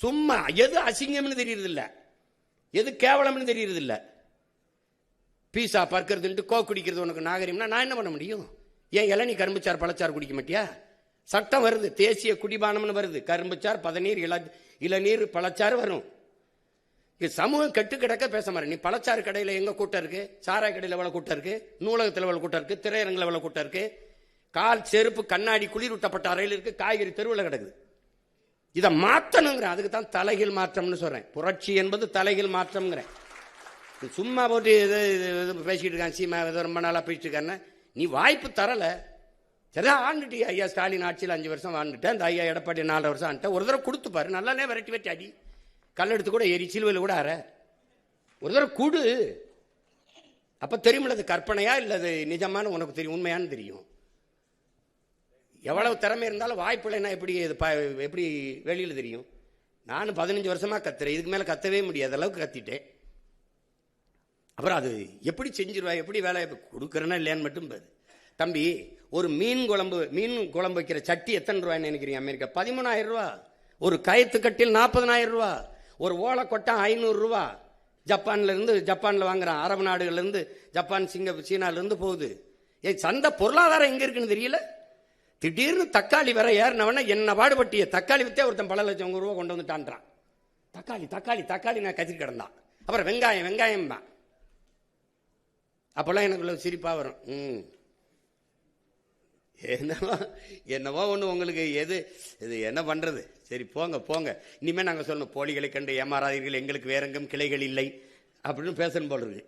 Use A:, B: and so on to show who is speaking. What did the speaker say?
A: சும்மா எது அசிங்கம்னு தெரியறது இல்ல, எது கேவலம்னு தெரியறது இல்ல. பீஸா பறக்கிறது கோ குடிக்கிறது உனக்கு நாகரிகம்னா நான் என்ன பண்ண முடியும்? ஏன் இளநீ கரும்புச்சார் பழச்சார் குடிக்க மாட்டியா? சட்டம் வருது, தேசிய குடிபானம்னு வருது. கரும்புச்சார், பதநீர், இளநீர், பழச்சாறு வரும். சமூகம் கெட்டு கிடக்க பேச மாதிரி. நீ பழச்சாறு கடையில் எங்க கூட்டம் இருக்கு, சாராய கடையில் எவ்வளவு கூட்டம் இருக்கு, நூலகத்தில் எவ்வளவு கூட்டம் இருக்கு, திரையரங்கில் எவ்வளவு கூட்டம் இருக்கு, கால் செருப்பு கண்ணாடி குளிரூட்டப்பட்ட அறையில் இருக்கு, காய்கறி தெருவில் கிடக்குது. இதை மாற்றணுங்கிற, அதுக்கு தான் தலைகீழ் மாற்றம்னு சொல்றேன். புரட்சி என்பது தலைகீழ் மாற்றம்ங்கிறேன். சும்மா போட்டு பேசிட்டு இருக்கான் சீமா, ரொம்ப நாளா பேசிட்டு இருக்கான்னு. நீ வாய்ப்பு தரல, சரிதான் ஆண்டுட்டி. ஐயா ஸ்டாலின் ஆட்சியில் 5 வருஷம் வாழ்ந்துட்டேன், இந்த ஐயா எடப்பாடி 4 வருஷம் ஆண்டுட்டேன். ஒரு தடவை கொடுத்து பாரு, நல்லானே வெரைட்டி அடி, கல்லெடுத்து கூட எரி, சிலுவையில் கூட அற, ஒரு தடவை கூடு. அப்ப தெரியுமில்ல அது கற்பனையா இல்லை அது நிஜமான உனக்கு தெரியும், உண்மையானு தெரியும். எவ்வளவு திறமை இருந்தாலும் வாய்ப்பு இல்லைன்னா எப்படி வெளியில் தெரியும்? நானும் 15 வருஷமா கத்துறேன், இதுக்கு மேலே கத்தவே முடியாத அளவுக்கு கத்திட்டேன். அப்புறம் அது எப்படி செஞ்சிருவா, எப்படி வேலை கொடுக்குறேன்னா இல்லையான்னு மட்டும் பாரு. தம்பி, ஒரு மீன் குழம்பு வைக்கிற சட்டி எத்தனை ரூபாய்ன்னு நினைக்கிறீங்க? அமெரிக்கா 13,000 ரூபா. ஒரு கயத்து கட்டில் 40,000 ரூபா. ஒரு ஓலைக்கொட்டம் 500 ரூபா. ஜப்பான்ல வாங்குறான், அரபு நாடுகள்ல இருந்து, ஜப்பான், சீனால இருந்து போகுது. சந்தை பொருளாதாரம் எங்க இருக்குன்னு தெரியல. திடீர்னு தக்காளி வர ஏறினவன என்ன பாடுபட்டிய தக்காளி வித்தே ஒருத்தன் பல லட்சம் ரூபா கொண்டு வந்துட்டான்றான். தக்காளி நான் கத்திரி கிடந்தான். அப்புறம் வெங்காயம் தான். அப்பெல்லாம் எனக்கு சிரிப்பா வரும். என்னவோ ஒண்ணு உங்களுக்கு இது என்ன பண்றது? சரி போங்க. இனிமே நாங்க சொல்லணும், போலிகளை கண்டு ஏமாறாதீர்கள், எங்களுக்கு வேற எங்கும் கிளைகள் இல்லை அப்படின்னு பேசணும் போல இருக்கு.